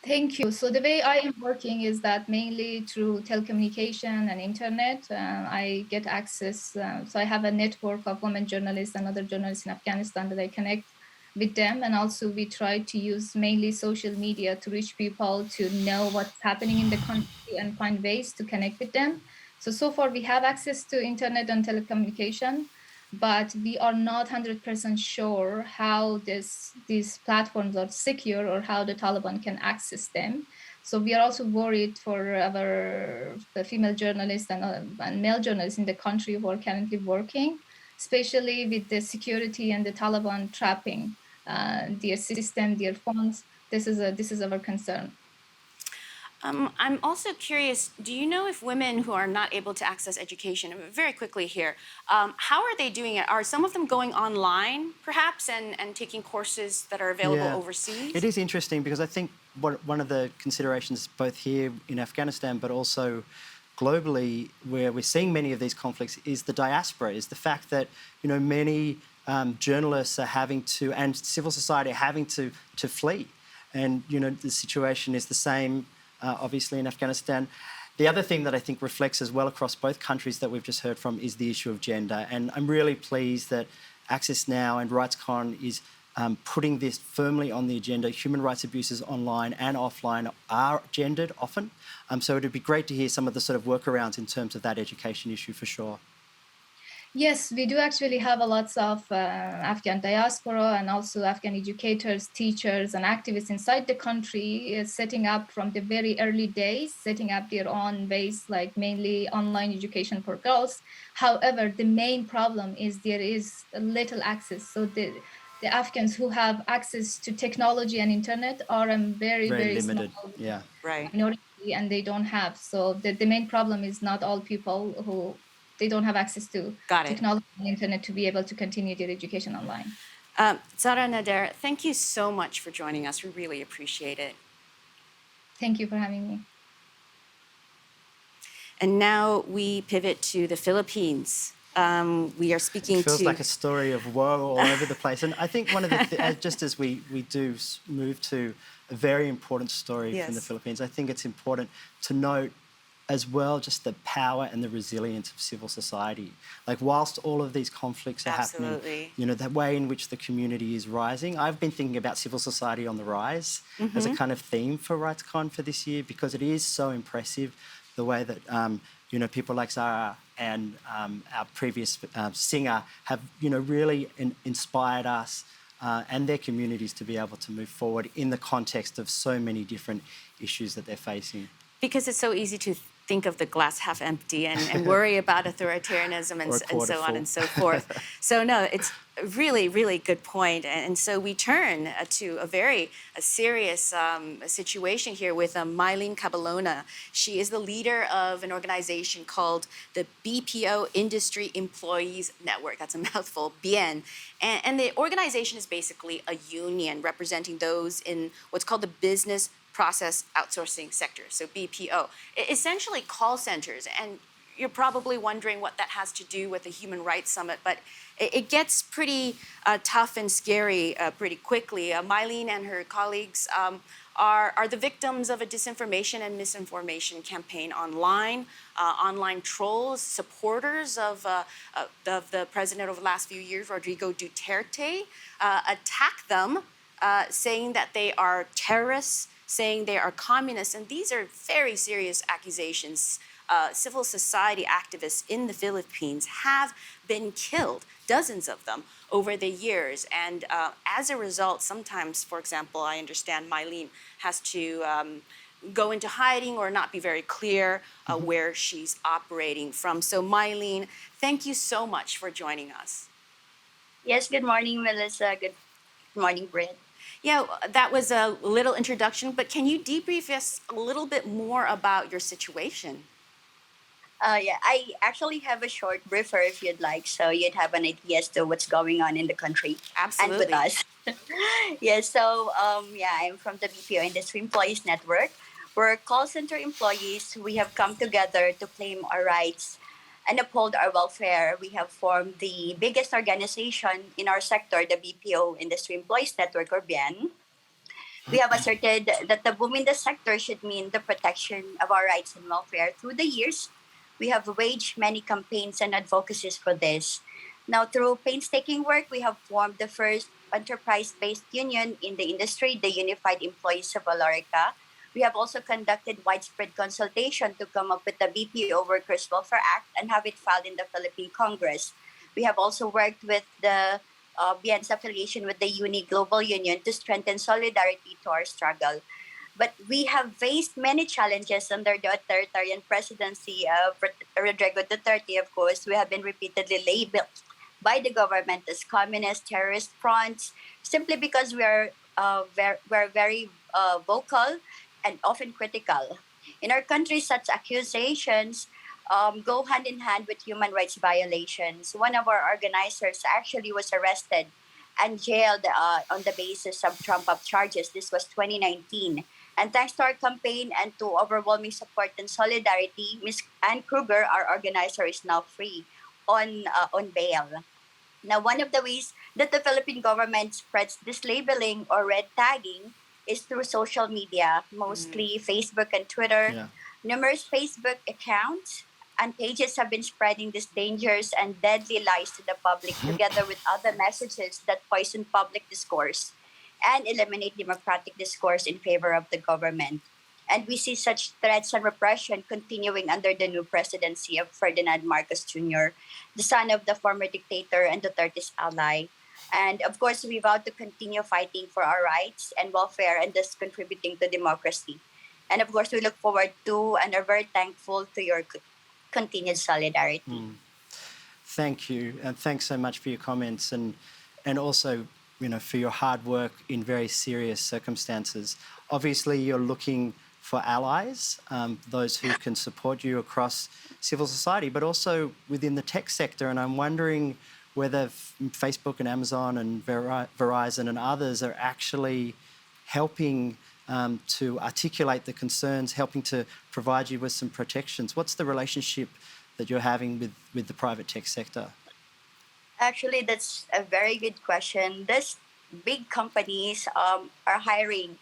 Thank you. So the way I am working is that mainly through telecommunication and internet. I get access. So I have a network of women journalists and other journalists in Afghanistan that I connect with them. And also we try to use mainly social media to reach people, to know what's happening in the country and find ways to connect with them. So far we have access to internet and telecommunication, but we are not 100% sure how these platforms are secure or how the Taliban can access them. So we are also worried for our female journalists and male journalists in the country who are currently working, especially with the security and the Taliban trapping their system, their phones. This is our concern. I'm also curious, do you know if women who are not able to access education, very quickly here, how are they doing it? Are some of them going online, perhaps, and taking courses that are available overseas? It is interesting because I think one of the considerations both here in Afghanistan but also globally where we're seeing many of these conflicts is the diaspora, is the fact that, you know, many journalists are having to, and civil society are having to flee. And, you know, the situation is the same obviously in Afghanistan. The other thing that I think reflects as well across both countries that we've just heard from is the issue of gender. And I'm really pleased that Access Now and RightsCon is putting this firmly on the agenda. Human rights abuses online and offline are gendered often. So it'd be great to hear some of the sort of workarounds in terms of that education issue for sure. Yes, we do actually have a lots of Afghan diaspora and also Afghan educators, teachers, and activists inside the country setting up from the very early days, setting up their own ways, like mainly online education for girls. However, the main problem is there is little access. So the Afghans who have access to technology and internet are very limited. small Right. minority, and they don't have. So the main problem is not all people who they don't have access to technology and internet to be able to continue their education online. Zara Nader, thank you so much for joining us. We really appreciate it. Thank you for having me. And now we pivot to the Philippines. We are speaking to... It feels like a story of woe all over the place. And I think one of the, just as we do move to a very important story from the Philippines, I think it's important to note as well just the power and the resilience of civil society. Like whilst all of these conflicts are happening, you know, the way in which the community is rising, I've been thinking about civil society on the rise as a kind of theme for RightsCon for this year, because it is so impressive the way that, you know, people like Zara and our previous singer have, you know, really inspired us and their communities to be able to move forward in the context of so many different issues that they're facing. Because it's so easy to think of the glass half empty and worry about authoritarianism and so on and so forth. So no, it's a really, really good point. And so we turn to a very serious situation here with Mylene Cabalona. She is the leader of an organization called the BPO Industry Employees Network. That's a mouthful, BIEN. And the organization is basically a union representing those in what's called the business process outsourcing sector, so BPO, essentially call centers. And you're probably wondering what that has to do with the Human Rights Summit, but it gets pretty tough and scary pretty quickly. Mylene and her colleagues are the victims of a disinformation and misinformation campaign online. Online trolls, supporters of the president over the last few years, Rodrigo Duterte, attack them, saying that they are terrorists, saying they are communists, and these are very serious accusations. Civil society activists in the Philippines have been killed, dozens of them, over the years. And as a result, sometimes, for example, I understand Mylene has to go into hiding or not be very clear where she's operating from. So Mylene, thank you so much for joining us. Yes, good morning, Melissa. Good morning, Brett. Yeah, that was a little introduction, but can you debrief us a little bit more about your situation? Yeah, I actually have a short briefer if you'd like, so you'd have an idea as to what's going on in the country. Absolutely. And with us. Yes, so I'm from the BPO Industry Employees Network. We're call center employees. We have come together to claim our rights and uphold our welfare. We have formed the biggest organization in our sector, the BPO Industry Employees Network, or BIEN. We have asserted that the boom in the sector should mean the protection of our rights and welfare. Through the years, we have waged many campaigns and advocacies for this. Now, through painstaking work, we have formed the first enterprise-based union in the industry, the Unified Employees of Valorica. We have also conducted widespread consultation to come up with the BPO Workers Welfare Act and have it filed in the Philippine Congress. We have also worked with the BN's affiliation with the UNI Global Union to strengthen solidarity to our struggle. But we have faced many challenges under the authoritarian presidency of Rodrigo Duterte, of course. We have been repeatedly labeled by the government as communist terrorist fronts simply because we're very vocal and often critical. In our country, such accusations go hand in hand with human rights violations. One of our organizers actually was arrested and jailed on the basis of trump-up charges. This was 2019. And thanks to our campaign and to overwhelming support and solidarity, Ms. Ann Kruger, our organizer, is now free on bail. Now, one of the ways that the Philippine government spreads this labeling or red tagging is through social media, mostly Facebook and Twitter. Yeah. Numerous Facebook accounts and pages have been spreading these dangerous and deadly lies to the public, together with other messages that poison public discourse and eliminate democratic discourse in favor of the government. And we see such threats and repression continuing under the new presidency of Ferdinand Marcos Jr., the son of the former dictator and Duterte's ally. And of course, we vow to continue fighting for our rights and welfare and thus contributing to democracy. And of course, we look forward to and are very thankful to your continued solidarity. Thank you, and thanks so much for your comments, and also, for your hard work in very serious circumstances. Obviously, you're looking for allies, those who can support you across civil society, but also within the tech sector. And I'm wondering whether Facebook and Amazon and Verizon and others are actually helping to articulate the concerns, helping to provide you with some protections. What's the relationship that you're having with the private tech sector? Actually, that's a very good question. These big companies are hiring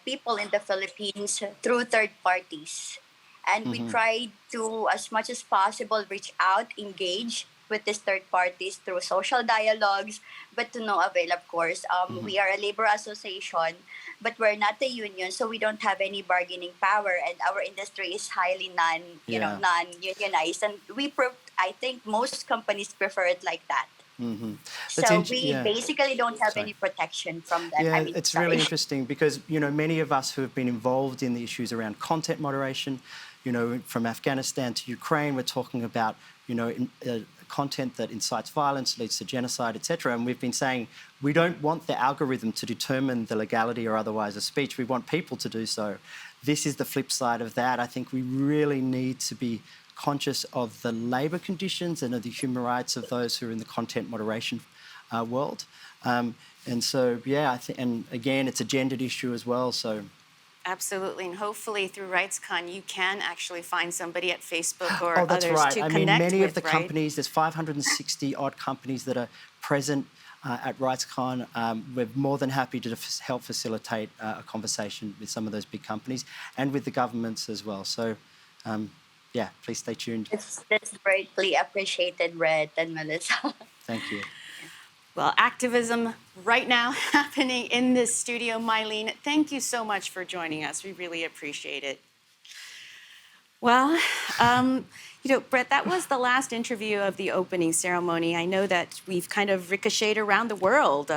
people in the Philippines through third parties. And we try to, as much as possible, reach out, engage with these third parties through social dialogues, but to no avail, of course. We are a labor association, but we're not a union, so we don't have any bargaining power, and our industry is highly non-unionized. And I think most companies prefer it like that. So we basically don't have any protection from them. Yeah, it's really interesting because, many of us who have been involved in the issues around content moderation, from Afghanistan to Ukraine, we're talking about, content that incites violence, leads to genocide, etc. And we've been saying we don't want the algorithm to determine the legality or otherwise of speech. We want people to do so. This is the flip side of that. I think we really need to be conscious of the labour conditions and of the human rights of those who are in the content moderation world. And so, I think, and again, it's a gendered issue as well. So. Absolutely, and hopefully through RightsCon you can actually find somebody at Facebook or that's others right. to I connect mean, many with, of the right? companies, there's 560 odd companies that are present at RightsCon. We're more than happy to help facilitate a conversation with some of those big companies and with the governments as well. So, please stay tuned. That's greatly appreciated, Red and Melissa. Thank you. Well, activism right now happening in this studio. Mylene, thank you so much for joining us. We really appreciate it. Well, Brett, that was the last interview of the opening ceremony. I know that we've kind of ricocheted around the world,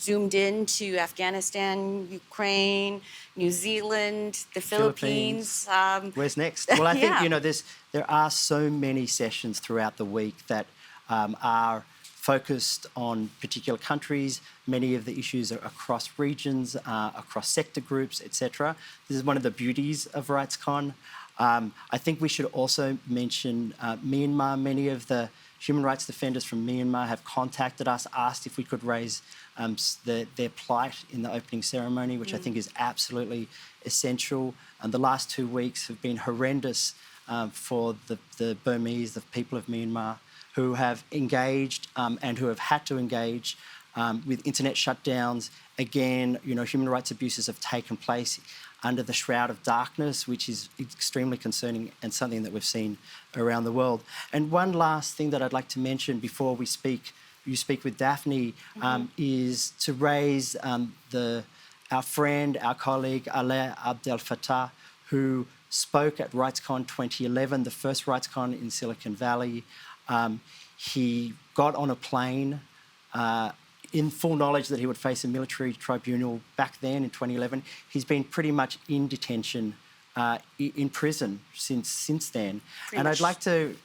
zoomed in to Afghanistan, Ukraine, New Zealand, the Philippines. Where's next? Well, I think, there are so many sessions throughout the week that are focused on particular countries. Many of the issues are across regions, across sector groups, etc. This is one of the beauties of RightsCon. I think we should also mention Myanmar. Many of the human rights defenders from Myanmar have contacted us, asked if we could raise their plight in the opening ceremony, which I think is absolutely essential. And the last 2 weeks have been horrendous for the Burmese, the people of Myanmar, who have engaged and who have had to engage with internet shutdowns. Again, human rights abuses have taken place under the shroud of darkness, which is extremely concerning and something that we've seen around the world. And one last thing that I'd like to mention before you speak with Daphne, is to raise our friend, our colleague, Alaa Abdel Fattah, who spoke at RightsCon 2011, the first RightsCon in Silicon Valley. He got on a plane in full knowledge that he would face a military tribunal back then in 2011. He's been pretty much in detention, in prison since then. I'd like to...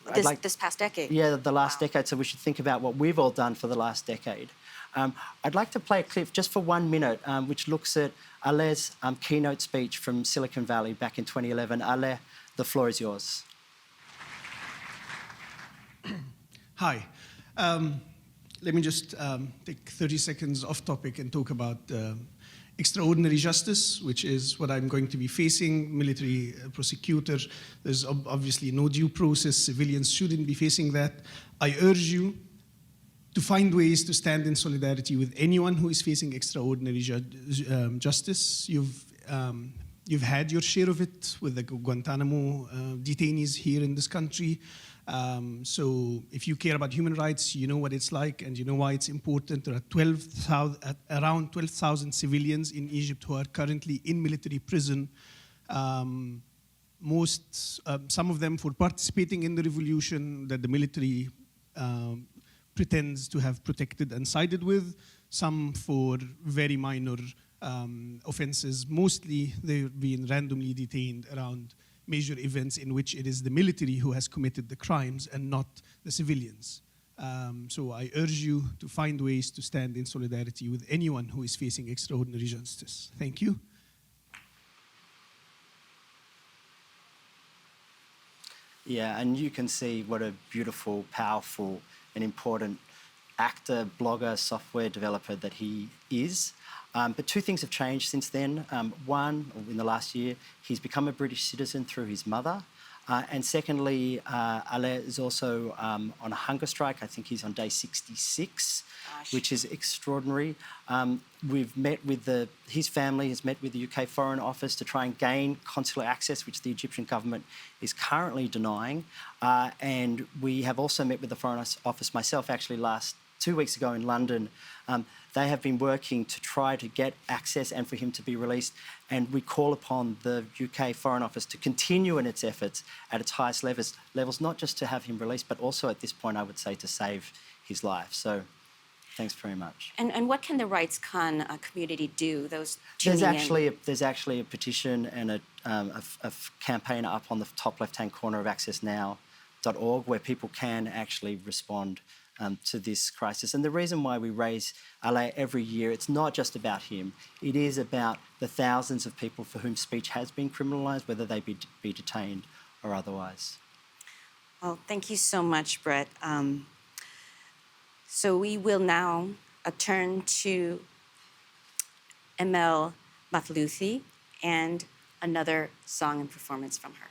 This past decade? Yeah, the last decade, so we should think about what we've all done for the last decade. I'd like to play a clip just for 1 minute, which looks at Alaa's keynote speech from Silicon Valley back in 2011. Alaa, the floor is yours. Hi. Let me just take 30 seconds off topic and talk about extraordinary justice, which is what I'm going to be facing, military prosecutor. There's obviously no due process. Civilians shouldn't be facing that. I urge you to find ways to stand in solidarity with anyone who is facing extraordinary justice. You've had your share of it with the Guantanamo detainees here in this country. So if you care about human rights, you know what it's like and you know why it's important. There are around 12,000 civilians in Egypt who are currently in military prison. Some of them for participating in the revolution that the military pretends to have protected and sided with, some for very minor offenses. Mostly they're being randomly detained around major events in which it is the military who has committed the crimes and not the civilians. So I urge you to find ways to stand in solidarity with anyone who is facing extraordinary justice. Thank you. Yeah, and you can see what a beautiful, powerful, and important actor, blogger, software developer that he is. But two things have changed since then. One, in the last year, he's become a British citizen through his mother. And secondly, Alaa is also on a hunger strike. I think he's on day 66, which is extraordinary. We've met with his family has met with the UK Foreign Office to try and gain consular access, which the Egyptian government is currently denying. And we have also met with the Foreign Office, myself actually 2 weeks ago in London. They have been working to try to get access and for him to be released. And we call upon the UK Foreign Office to continue in its efforts at its highest levels, not just to have him released, but also at this point, I would say, to save his life. So thanks very much. And what can the RightsCon community do? There's actually a petition and a campaign up on the top left-hand corner of accessnow.org where people can actually respond to this crisis. And the reason why we raise Alaa every year, it's not just about him. It is about the thousands of people for whom speech has been criminalised, whether they be detained or otherwise. Well, thank you so much, Brett. So we will now turn to Emel Mathlouthi and another song and performance from her.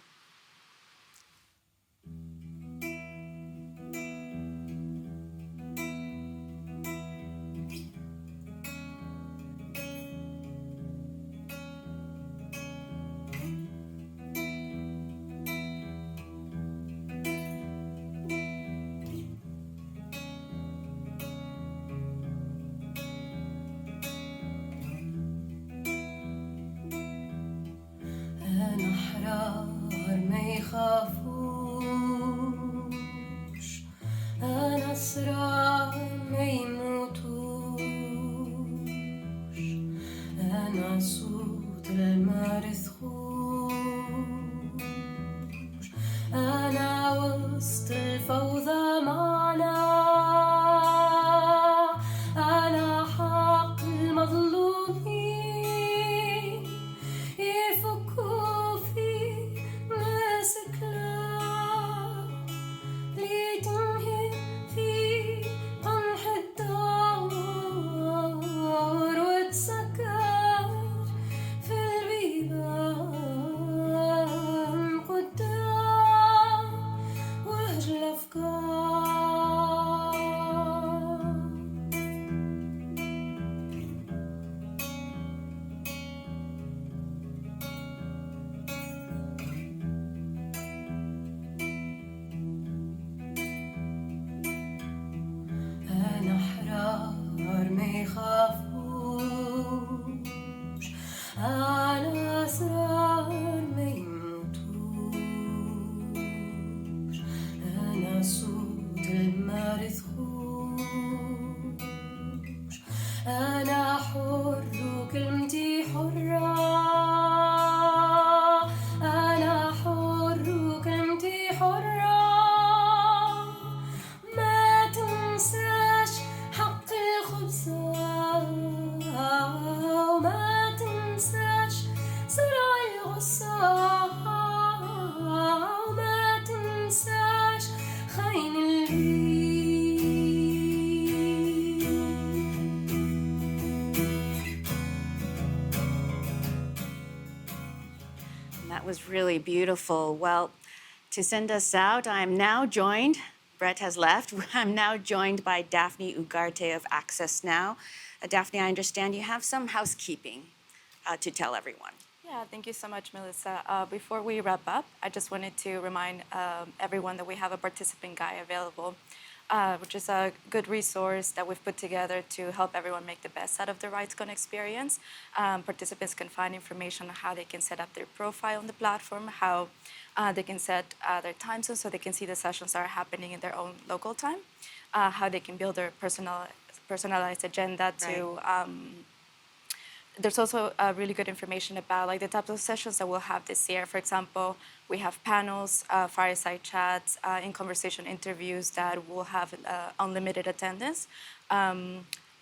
أنا حر كلمتي حرة أنا حر كلمتي حرة ما تنساش حق الخبز وما تنساش زرع الغصة وما تنساش خاين الريح That was really beautiful. Well, to send us out, I'm now joined, Brett has left, I'm now joined by Daphne Ugarte of Access Now. Daphne, I understand you have some housekeeping to tell everyone. Yeah, thank you so much, Melissa. Before we wrap up, I just wanted to remind everyone that we have a participant guide available, which is a good resource that we've put together to help everyone make the best out of the RightsCon experience. Participants can find information on how they can set up their profile on the platform, how they can set their time zone so they can see the sessions that are happening in their own local time, how they can build their personalized agenda to there's also really good information about like the types of sessions that we'll have this year. For example, we have panels, fireside chats, in-conversation interviews that will have unlimited attendance.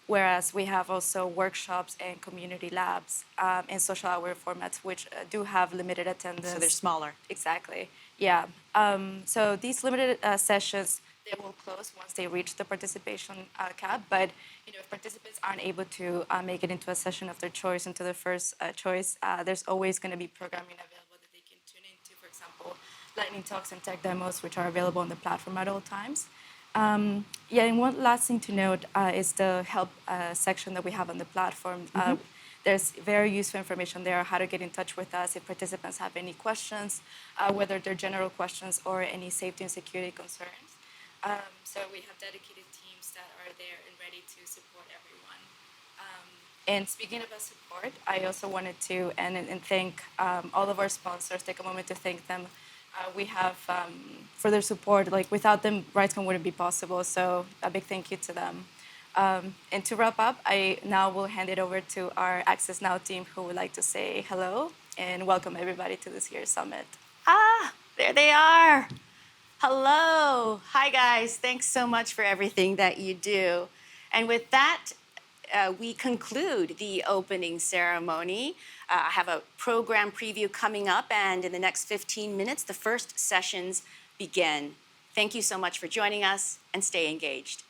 Whereas we have also workshops and community labs and social hour formats, which do have limited attendance. So they're smaller. Exactly, yeah. So these limited sessions, they will close once they reach the participation cap. But if participants aren't able to make it into a session of their choice, into their first choice, there's always going to be programming available that they can tune into. For example, lightning talks and tech demos, which are available on the platform at all times. Yeah, and one last thing to note is the help section that we have on the platform. There's very useful information there on how to get in touch with us if participants have any questions, whether they're general questions or any safety and security concerns. So we have dedicated teams that are there and ready to support everyone. And speaking about support, I also wanted to end and thank all of our sponsors, take a moment to thank them. We have, for their support, like without them, RightsCon wouldn't be possible, so a big thank you to them. And to wrap up, I now will hand it over to our Access Now team who would like to say hello and welcome everybody to this year's summit. Ah, there they are. Hello. Hi, guys. Thanks so much for everything that you do. And with that, we conclude the opening ceremony. I have a program preview coming up, and in the next 15 minutes, the first sessions begin. Thank you so much for joining us, and stay engaged.